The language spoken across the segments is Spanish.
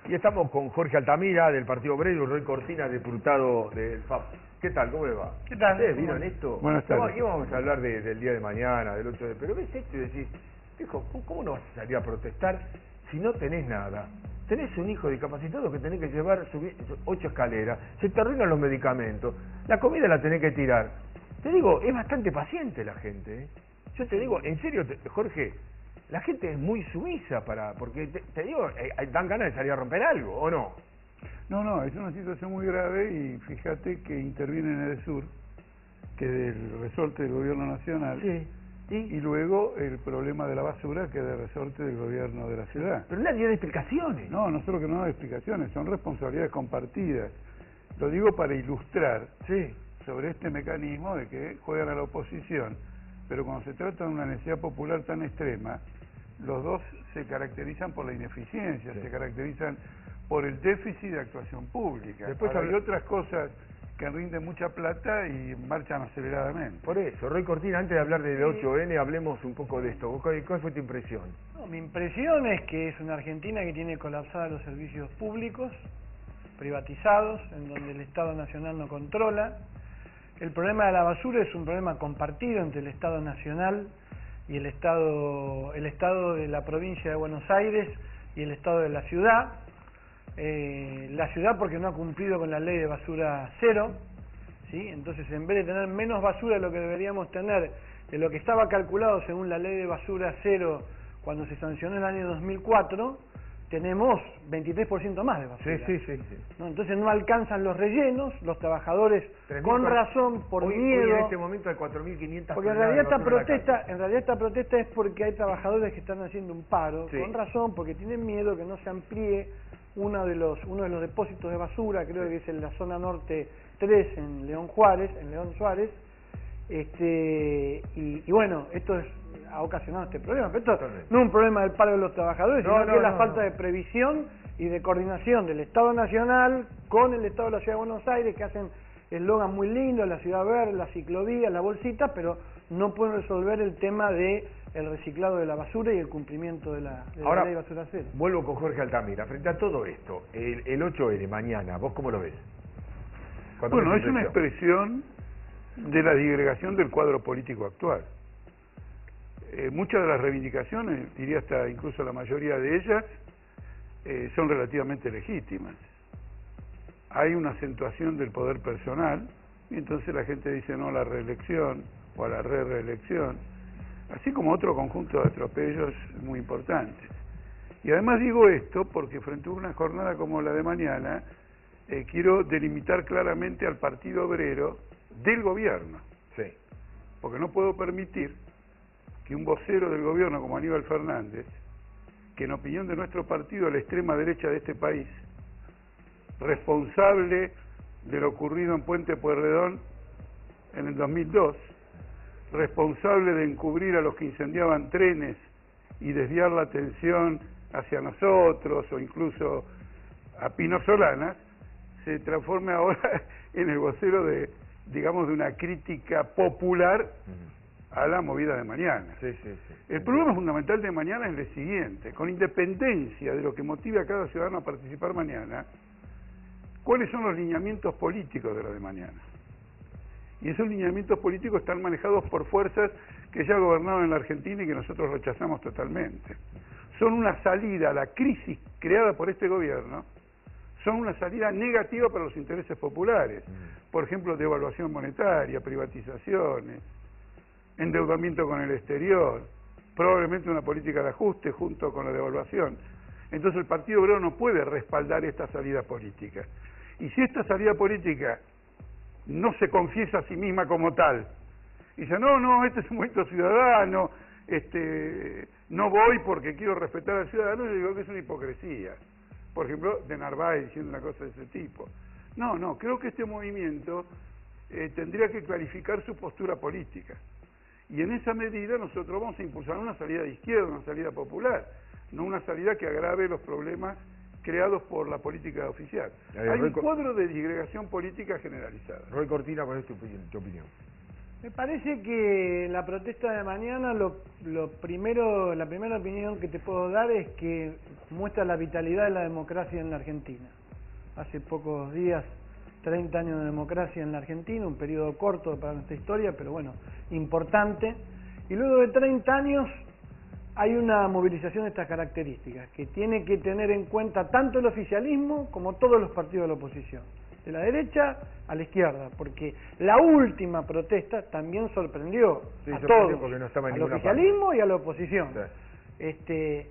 Y estamos con Jorge Altamira, del Partido Obrero, y Roy Cortina, diputado del FAP. ¿Qué tal? ¿Cómo le va? ¿Qué tal? ¿Ustedes vieron esto? Buenas tardes. Íbamos a hablar del día de mañana, del 8 de... Pero ves esto y decís, viejo, ¿cómo no vas a salir a protestar si no tenés nada? Tenés un hijo discapacitado que tenés que llevar 8 escaleras, se te arruinan los medicamentos, la comida la tenés que tirar. Te digo, es bastante paciente la gente, ¿eh? Yo te digo, en serio, Jorge, la gente es muy sumisa porque te digo, dan ganas de salir a romper algo, ¿o no? No, es una situación muy grave y fíjate que interviene en el sur, que es del resorte del gobierno nacional, Sí. y luego el problema de la basura, que es del resorte del gobierno de la ciudad. Pero nadie da explicaciones. No solo que no da explicaciones, son responsabilidades compartidas. Lo digo para ilustrar Sí. sobre este mecanismo de que juegan a la oposición, pero cuando se trata de una necesidad popular tan extrema, los dos se caracterizan por la ineficiencia, Sí. se caracterizan por el déficit de actuación pública. Después Ahora, hay otras cosas que rinden mucha plata y marchan aceleradamente. Por eso, Roy Cortina, antes de hablar del 8N, hablemos un poco de esto. ¿Cuál fue tu impresión? No, mi impresión es que es una Argentina que tiene colapsados los servicios públicos, privatizados, en donde el Estado Nacional no controla. El problema de la basura es un problema compartido entre el Estado Nacional y el Estado de la provincia de Buenos Aires y el Estado de la ciudad. La ciudad porque no ha cumplido con la ley de basura cero, ¿sí? Entonces, en vez de tener menos basura de lo que deberíamos tener, de lo que estaba calculado según la ley de basura cero cuando se sancionó en el año 2004, tenemos 23% más de basura. Sí. ¿No? Entonces no alcanzan los rellenos, los trabajadores con razón, por hoy miedo. en este momento hay 4.500 Porque en realidad esta protesta es porque hay trabajadores que están haciendo un paro, Sí. con razón, porque tienen miedo que no se amplíe uno de los depósitos de basura, creo que es en la zona norte 3, en León Suárez, y bueno, esto ha ocasionado este problema, pero esto Totalmente. no es un problema del paro de los trabajadores, sino que es la falta no. de previsión y de coordinación del Estado Nacional con el Estado de la Ciudad de Buenos Aires, que hacen eslogan muy lindos, la ciudad verde, la ciclovía, la bolsita, pero no pueden resolver el tema de el reciclado de la basura y el cumplimiento de la Ahora, ley de basura cero. vuelvo con Jorge Altamira. Frente a todo esto, el 8N mañana, ¿vos cómo lo ves? Bueno, es una expresión de la disgregación del cuadro político actual. Muchas de las reivindicaciones, diría hasta incluso la mayoría de ellas, son relativamente legítimas. Hay una acentuación del poder personal, y entonces la gente dice no a la reelección o a la reelección, así como otro conjunto de atropellos muy importantes. Y además digo esto porque frente a una jornada como la de mañana, quiero delimitar claramente al Partido Obrero del gobierno. Sí. Porque no puedo permitir que un vocero del gobierno como Aníbal Fernández, que en opinión de nuestro partido, la extrema derecha de este país, responsable de lo ocurrido en Puente Pueyrredón en el 2002, responsable de encubrir a los que incendiaban trenes y desviar la atención hacia nosotros o incluso a Pino Solanas, se transforme ahora en el vocero de una crítica popular a la movida de mañana. Sí. El problema fundamental de mañana es el siguiente: con independencia de lo que motive a cada ciudadano a participar mañana, ¿cuáles son los lineamientos políticos de lo de mañana? Y esos lineamientos políticos están manejados por fuerzas que ya gobernaron en la Argentina y que nosotros rechazamos totalmente. Son una salida a la crisis creada por este gobierno, son una salida negativa para los intereses populares. Por ejemplo, devaluación monetaria, privatizaciones, endeudamiento con el exterior, probablemente una política de ajuste junto con la devaluación. Entonces el Partido Obrero no puede respaldar esta salida política. Y si esta salida política no se confiesa a sí misma como tal, y dice, no, este es un movimiento ciudadano, no voy porque quiero respetar al ciudadano, yo digo que es una hipocresía. Por ejemplo, de Narváez diciendo una cosa de ese tipo. No, creo que este movimiento tendría que clarificar su postura política. Y en esa medida nosotros vamos a impulsar una salida de izquierda, una salida popular, no una salida que agrave los problemas creados por la política oficial. Hay un cuadro de disgregación política generalizada. Roy Cortina, ¿cuál es tu opinión? Me parece que la protesta de mañana, la primera opinión que te puedo dar es que muestra la vitalidad de la democracia en la Argentina. Hace pocos días, 30 años de democracia en la Argentina, un periodo corto para nuestra historia, pero bueno, importante. Y luego de 30 años hay una movilización de estas características, que tiene que tener en cuenta tanto el oficialismo como todos los partidos de la oposición, de la derecha a la izquierda, porque la última protesta también sorprendió a todos, porque no estaba en al ninguna oficialismo parte. y a la oposición. Sí.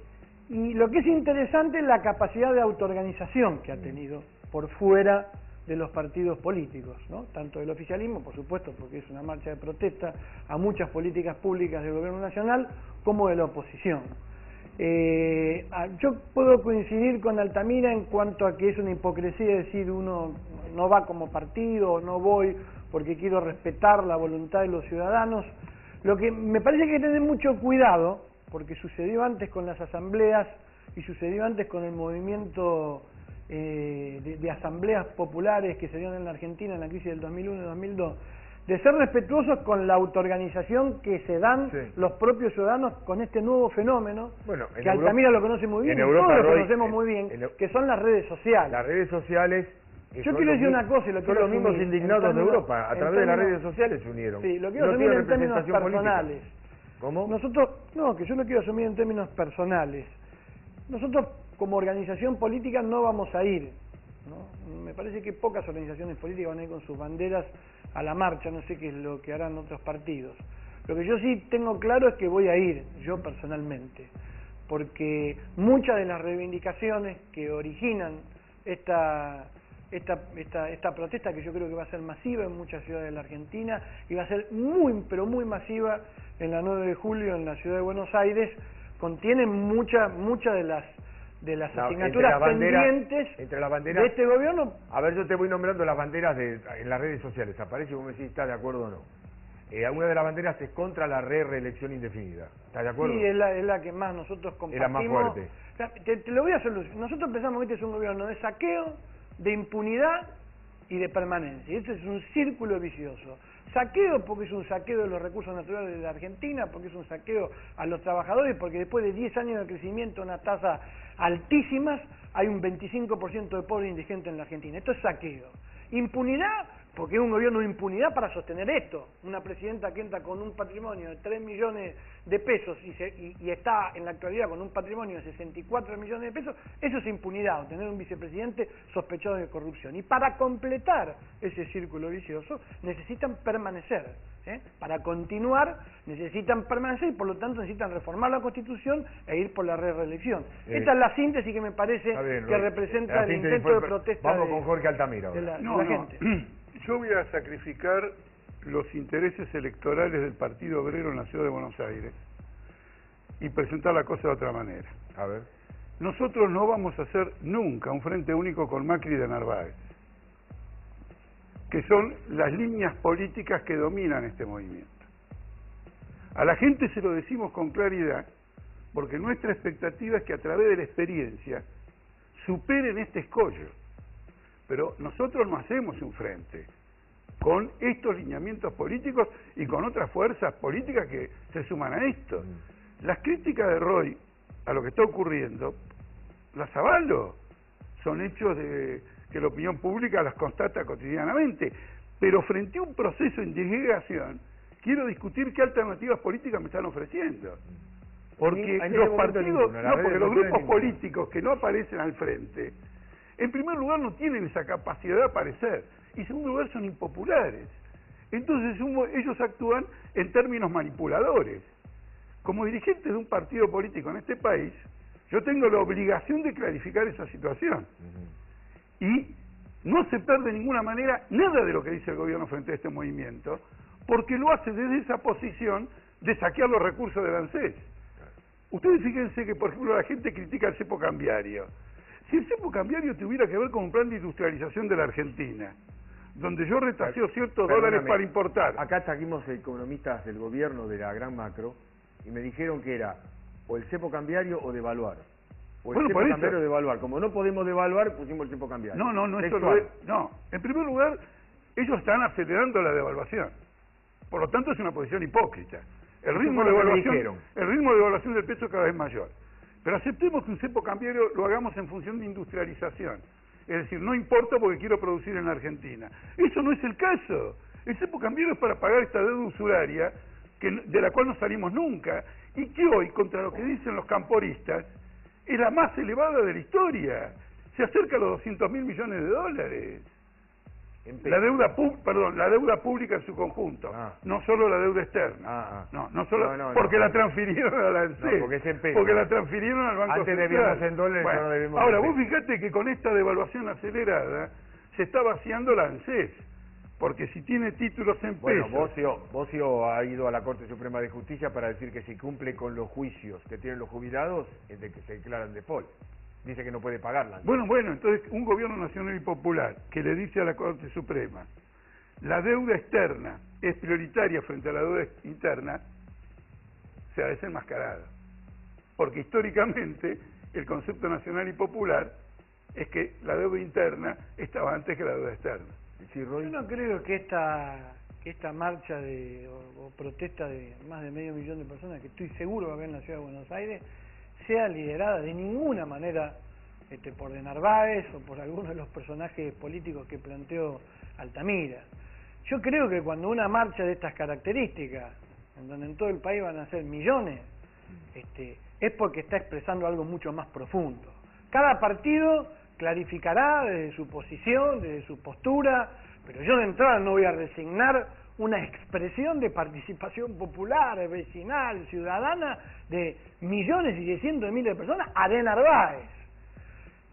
Y lo que es interesante es la capacidad de autoorganización que ha tenido por fuera de los partidos políticos, ¿no? Tanto del oficialismo, por supuesto, porque es una marcha de protesta a muchas políticas públicas del gobierno nacional, como de la oposición. Yo puedo coincidir con Altamira en cuanto a que es una hipocresía decir uno no va como partido o no voy porque quiero respetar la voluntad de los ciudadanos. Lo que me parece que hay que tener mucho cuidado, porque sucedió antes con las asambleas y sucedió antes con el movimiento de asambleas populares que se dieron en la Argentina en la crisis del 2001 y 2002, de ser respetuosos con la autoorganización que se dan los propios ciudadanos con este nuevo fenómeno, que Altamira lo conoce muy bien, y todos lo conocemos muy bien, que son las redes sociales. Las redes sociales... Yo quiero decir una cosa, y lo quiero son los mismos indignados de Europa, a través de las redes sociales se unieron. Sí, lo quiero asumir en términos personales. ¿Cómo? Que yo lo quiero asumir en términos personales. Nosotros, como organización política, no vamos a ir, ¿no? Me parece que pocas organizaciones políticas van a ir con sus banderas a la marcha, no sé qué es lo que harán otros partidos. Lo que yo sí tengo claro es que voy a ir, yo personalmente, porque muchas de las reivindicaciones que originan esta protesta, que yo creo que va a ser masiva en muchas ciudades de la Argentina y va a ser muy, pero muy masiva en la 9 de julio en la ciudad de Buenos Aires, contienen muchas de las asignaturas pendientes entre las banderas, de este gobierno. A ver, yo te voy nombrando las banderas en las redes sociales, aparece y vos me decís si estás de acuerdo o no. Una de las banderas es contra la reelección indefinida, ¿estás de acuerdo? Sí, es la que más nosotros compartimos. Es la más fuerte. Te lo voy a solucionar. Nosotros pensamos que este es un gobierno de saqueo, de impunidad y de permanencia. Y este es un círculo vicioso. Saqueo porque es un saqueo de los recursos naturales de la Argentina, porque es un saqueo a los trabajadores, porque después de 10 años de crecimiento, una tasa altísimas, hay un 25% de pobres indigentes en la Argentina. Esto es saqueo. Impunidad, porque es un gobierno de impunidad para sostener esto. Una presidenta que entra con un patrimonio de 3 millones de pesos y está en la actualidad con un patrimonio de 64 millones de pesos, eso es impunidad, tener un vicepresidente sospechado de corrupción. Y para completar ese círculo vicioso necesitan permanecer. Para continuar necesitan permanecer y por lo tanto necesitan reformar la Constitución e ir por la reelección. Esta es la síntesis que me parece que representa el intento de protesta. Vamos con Jorge Altamira de la gente. Yo voy a sacrificar los intereses electorales del Partido Obrero en la ciudad de Buenos Aires y presentar la cosa de otra manera. A ver. Nosotros no vamos a hacer nunca un frente único con Macri y de Narváez, que son las líneas políticas que dominan este movimiento. A la gente se lo decimos con claridad, porque nuestra expectativa es que a través de la experiencia superen este escollo. Pero nosotros no hacemos un frente con estos lineamientos políticos y con otras fuerzas políticas que se suman a esto. Las críticas de Roy a lo que está ocurriendo, las avalo, son hechos que la opinión pública las constata cotidianamente, pero frente a un proceso de indagación quiero discutir qué alternativas políticas me están ofreciendo, porque los partidos, porque los grupos políticos que no aparecen al frente, en primer lugar no tienen esa capacidad de aparecer, y en segundo lugar son impopulares. Entonces ellos actúan en términos manipuladores. Como dirigente de un partido político en este país, yo tengo la obligación de clarificar esa situación. Y no aceptar de ninguna manera nada de lo que dice el gobierno frente a este movimiento, porque lo hace desde esa posición de saquear los recursos del ANSES. Ustedes fíjense que, por ejemplo, la gente critica el cepo cambiario. Si el cepo cambiario tuviera que ver con un plan de industrialización de la Argentina, donde yo retaseo ciertos dólares para importar. Acá trajimos economistas del gobierno de la gran macro y me dijeron que era o el cepo cambiario o devaluar. O el cepo cambiario o devaluar. Como no podemos devaluar, pusimos el cepo cambiario. No, esto no es. No, en primer lugar, ellos están acelerando la devaluación. Por lo tanto, es una posición hipócrita. El Eso ritmo fue de lo que me evaluación, dijeron. el ritmo de evaluación del peso es cada vez mayor. Pero aceptemos que un cepo cambiario lo hagamos en función de industrialización. Es decir, no importa porque quiero producir en la Argentina. Eso no es el caso. El cepo cambiario es para pagar esta deuda usuraria de la cual no salimos nunca y que hoy, contra lo que dicen los camporistas, es la más elevada de la historia. Se acerca a los 200.000 millones de dólares. La deuda pública en su conjunto, no solo la deuda externa. No solo porque la transfirieron a la ANSES, porque la transfirieron al Banco Antes Central. debíamos en dólares, Bueno, ahora debemos ahora en vos pesos. fijate que con esta devaluación acelerada se está vaciando la ANSES, porque si tiene títulos en Bueno, pesos... Bocio ha ido a la Corte Suprema de Justicia para decir que si cumple con los juicios que tienen los jubilados, es de que se declaran default. Dice que no puede pagarla. Bueno, entonces un gobierno nacional y popular que le dice a la Corte Suprema la deuda externa es prioritaria frente a la deuda interna, se ha desenmascarado. Porque históricamente el concepto nacional y popular es que la deuda interna estaba antes que la deuda externa. Sí, Roy. Yo no creo que esta marcha o protesta de más de 500.000 de personas, que estoy seguro va a haber en la Ciudad de Buenos Aires, sea liderada de ninguna manera por de Narváez o por alguno de los personajes políticos que planteó Altamira. Yo creo que cuando una marcha de estas características, en donde en todo el país van a ser millones, es porque está expresando algo mucho más profundo. Cada partido clarificará desde su posición, desde su postura, pero yo de entrada no voy a resignar una expresión de participación popular, vecinal, ciudadana, de millones y de cientos de miles de personas a de Narváez.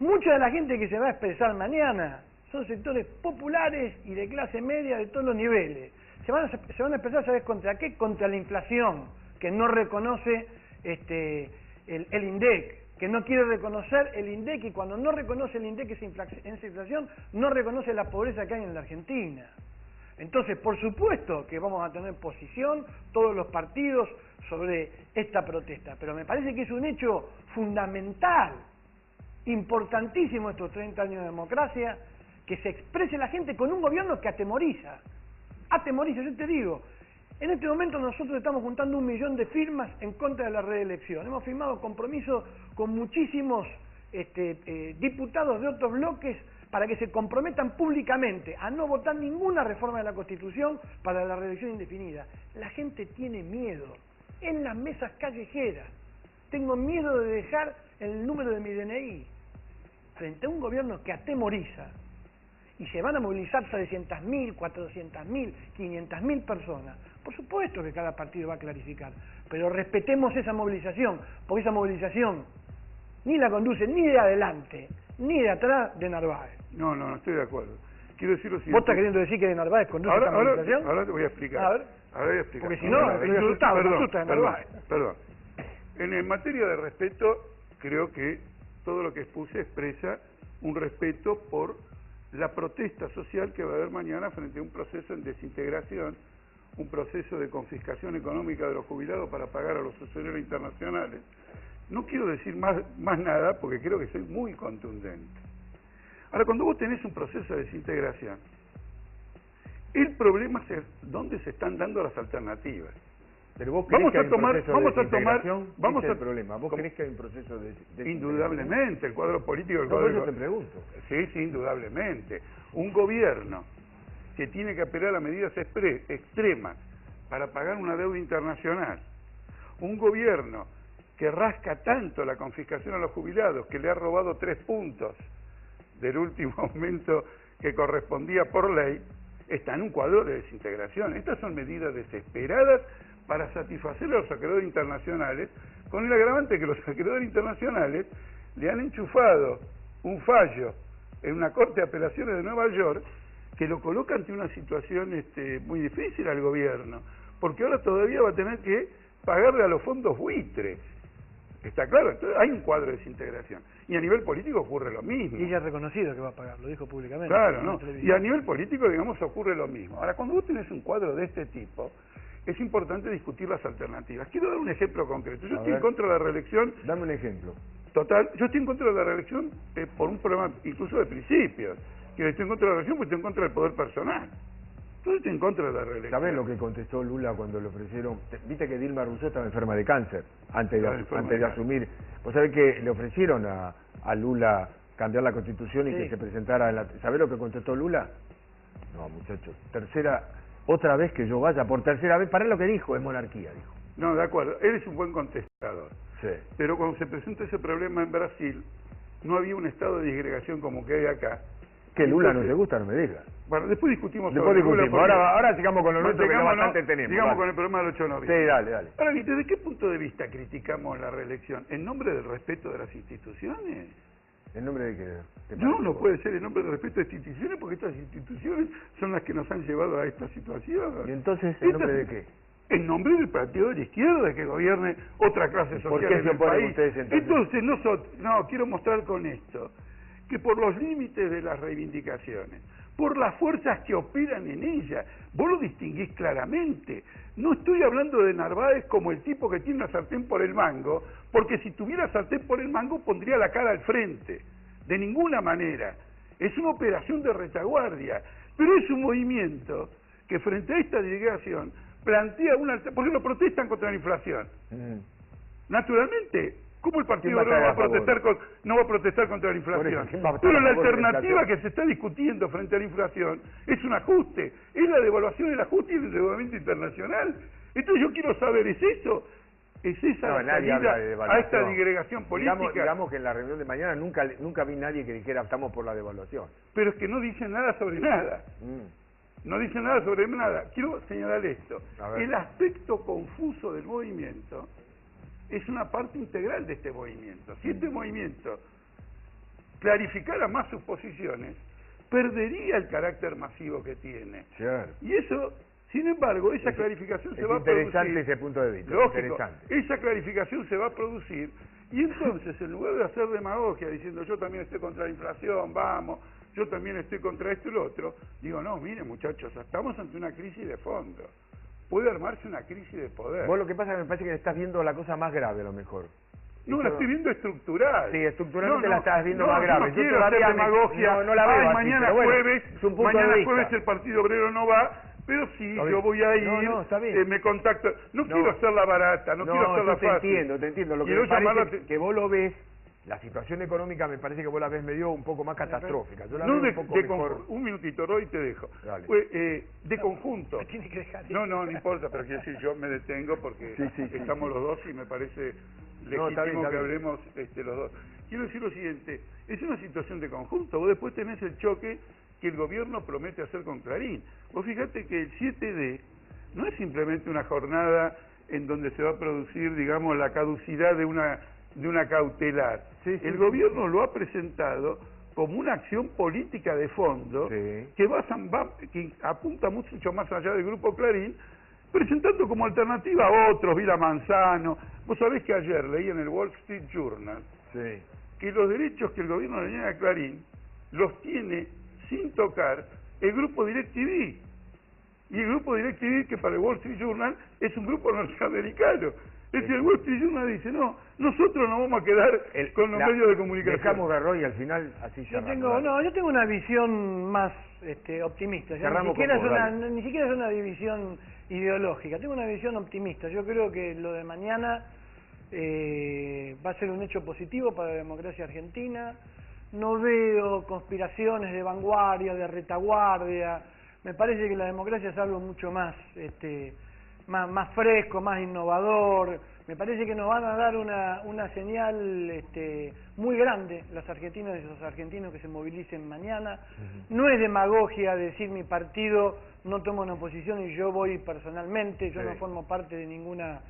Mucha de la gente que se va a expresar mañana son sectores populares y de clase media de todos los niveles. Se van a expresar, ¿sabes contra qué? Contra la inflación, que no reconoce el INDEC, que no quiere reconocer el INDEC, y cuando no reconoce el INDEC esa inflación, no reconoce la pobreza que hay en la Argentina. Entonces, por supuesto que vamos a tener posición todos los partidos sobre esta protesta, pero me parece que es un hecho fundamental, importantísimo estos 30 años de democracia, que se exprese la gente con un gobierno que atemoriza. Atemoriza, yo te digo, en este momento nosotros estamos juntando 1 millón de firmas en contra de la reelección. Hemos firmado compromisos con muchísimos diputados de otros bloques para que se comprometan públicamente a no votar ninguna reforma de la Constitución para la reelección indefinida. La gente tiene miedo en las mesas callejeras. Tengo miedo de dejar el número de mi DNI frente a un gobierno que atemoriza, y se van a movilizar 300.000, 400.000, 500.000 personas. Por supuesto que cada partido va a clarificar, pero respetemos esa movilización, porque esa movilización ni la conduce ni de adelante ni de atrás de Narváez. No, estoy de acuerdo. Quiero decir lo siguiente. ¿Vos estás queriendo decir que de Narváez conduce esta movilización? Ahora te voy a explicar. A ver. Ahora voy a explicar. Porque si no, estoy asustado, me asusta de Narváez. Perdón. En materia de respeto, creo que todo lo que expuse expresa un respeto por la protesta social que va a haber mañana frente a un proceso en desintegración, un proceso de confiscación económica de los jubilados para pagar a los usureros internacionales. No quiero decir más nada porque creo que soy muy contundente. Ahora, cuando vos tenés un proceso de desintegración, el problema es dónde se están dando las alternativas. Pero vos crees que hay un proceso de desintegración. Vamos ¿Ese es a el problema? ¿Vos crees que hay un proceso de desintegración? Indudablemente, el cuadro político... No, por eso te pregunto. Sí, indudablemente. Un gobierno que tiene que apelar a medidas extremas para pagar una deuda internacional, un gobierno que rasca tanto la confiscación a los jubilados, que le ha robado 3 puntos del último aumento que correspondía por ley, está en un cuadro de desintegración. Estas son medidas desesperadas para satisfacer a los acreedores internacionales, con el agravante que los acreedores internacionales le han enchufado un fallo en una corte de apelaciones de Nueva York que lo coloca ante una situación muy difícil al gobierno, porque ahora todavía va a tener que pagarle a los fondos buitres. ¿Está claro? Entonces hay un cuadro de desintegración. Y a nivel político ocurre lo mismo. Y ella ha reconocido que va a pagar, lo dijo públicamente. Claro, ¿no? Y a nivel político, digamos, ocurre lo mismo. Ahora, cuando vos tenés un cuadro de este tipo, es importante discutir las alternativas. Quiero dar un ejemplo concreto. Yo estoy en contra de la reelección. Dame un ejemplo. Total, yo estoy en contra de la reelección por un problema incluso de principios. Que estoy en contra de la reelección porque estoy en contra del poder personal. Entonces estoy en contra de la reelección. ¿Sabés lo que contestó Lula cuando le ofrecieron? Viste que Dilma Rousseff estaba enferma de cáncer antes de asumir. Vos sabés que le ofrecieron a Lula cambiar la Constitución y que se presentara en la... ¿Sabés lo que contestó Lula? No, muchachos, otra vez que yo vaya, por tercera vez, para lo que dijo, es monarquía, dijo. No, de acuerdo, él es un buen contestador. Sí. Pero cuando se presentó ese problema en Brasil, no había un estado de disgregación como que hay acá. Que Lula no te gusta, no me digas. Bueno, después discutimos sobre Lula. Ahora sigamos con lo nuestro, que bastante tenemos. Sigamos con el problema del 8 de noviembre. Sí, dale. Ahora, ¿desde qué punto de vista criticamos la reelección? ¿En nombre del respeto de las instituciones? ¿En nombre de qué? No puede ser en nombre del respeto de instituciones, porque estas instituciones son las que nos han llevado a esta situación. ¿Y entonces en nombre de qué? En nombre del partido de la izquierda, que gobierne otra clase social. ¿Por qué se oponen ustedes entonces? No, quiero mostrar con esto que por los límites de las reivindicaciones, por las fuerzas que operan en ella, vos lo distinguís claramente. No estoy hablando de Narváez como el tipo que tiene una sartén por el mango, porque si tuviera sartén por el mango pondría la cara al frente. De ninguna manera. Es una operación de retaguardia, pero es un movimiento que frente a esta delegación plantea una... Porque lo protestan contra la inflación. Naturalmente, ¿cómo el Partido Obrero no va a protestar contra la inflación? Pero la alternativa que se está discutiendo frente a la inflación es un ajuste, es la devaluación del ajuste y el endeudamiento internacional. Entonces yo quiero saber, ¿es eso? ¿Es esa la salida a esta disgregación política? Digamos que en la reunión de mañana nunca vi nadie que dijera estamos por la devaluación. Pero es que no dicen nada sobre nada. No dicen nada sobre nada. Quiero señalar esto. El aspecto confuso del movimiento es una parte integral de este movimiento. Si este movimiento clarificara más sus posiciones, perdería el carácter masivo que tiene. Claro. Y eso, sin embargo, esa clarificación se va a producir. Es interesante ese punto de vista. Lógico, esa clarificación se va a producir y entonces, en lugar de hacer demagogia diciendo yo también estoy contra la inflación, vamos, yo también estoy contra esto y lo otro, digo, no, miren muchachos, estamos ante una crisis de fondo. Puede armarse una crisis de poder. Vos lo que pasa es que me parece que estás viendo la cosa más grave a lo mejor. No, la estoy viendo estructural. Sí, estructuralmente la estás viendo más grave. No quiero hacer demagogia. No la veo así, mañana jueves el Partido Obrero no va, pero sí, yo voy a ir, me contacto. No quiero hacerla barata, no quiero hacerla fácil. Te entiendo. Lo que me parece que vos lo ves, la situación económica me parece que vos la ves medio un poco más catastrófica. Yo la veo un poco mejor. Un minutito, Roy, te dejo. De conjunto. No importa, pero quiero decir, yo me detengo porque estamos los dos y me parece legítimo que hablemos los dos. Quiero decir lo siguiente, es una situación de conjunto. Vos después tenés el choque que el gobierno promete hacer con Clarín. Vos fíjate que el 7D no es simplemente una jornada en donde se va a producir, digamos, la caducidad de una cautelar. El gobierno lo ha presentado como una acción política de fondo que apunta mucho más allá del Grupo Clarín, presentando como alternativa a otros, Vila Manzano. Vos sabés que ayer leí en el Wall Street Journal que los derechos que el gobierno le niega a Clarín los tiene sin tocar el Grupo DirecTV. Y el Grupo DirecTV, que para el Wall Street Journal es un grupo norteamericano. Es decir, el Wall Street Journal dice, no, nosotros nos vamos a quedar con los medios de comunicación. Dejamos de Roy y al final así cerramos. Yo tengo una visión más optimista. Ni siquiera es una división ideológica, tengo una visión optimista. Yo creo que lo de mañana va a ser un hecho positivo para la democracia argentina. No veo conspiraciones de vanguardia, de retaguardia. Me parece que la democracia es algo mucho más más fresco, más innovador. Me parece que nos van a dar una señal muy grande las argentinas y los argentinos que se movilicen mañana. No es demagogia decir mi partido no toma una posición y yo voy personalmente, yo no formo parte de ninguna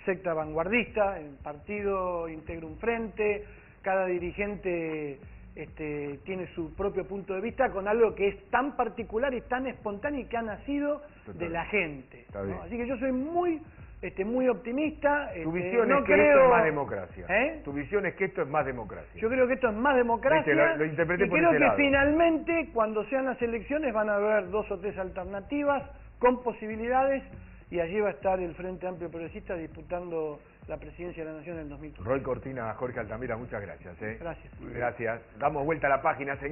secta vanguardista, el partido integra un frente, cada dirigente tiene su propio punto de vista con algo que es tan particular y tan espontáneo y que ha nacido de la gente, ¿no? Así que yo soy muy optimista. Tu visión es que esto es más democracia. Tu visión es que esto es más democracia. Yo creo que esto es más democracia. Lo interpreté y por creo ese que lado. Finalmente, cuando sean las elecciones, van a haber 2 o 3 alternativas con posibilidades y allí va a estar el Frente Amplio Progresista disputando la presidencia de la Nación en el 2015. Roy Cortina, Jorge Altamira, muchas gracias. Gracias. Gracias. Damos vuelta a la página, señor.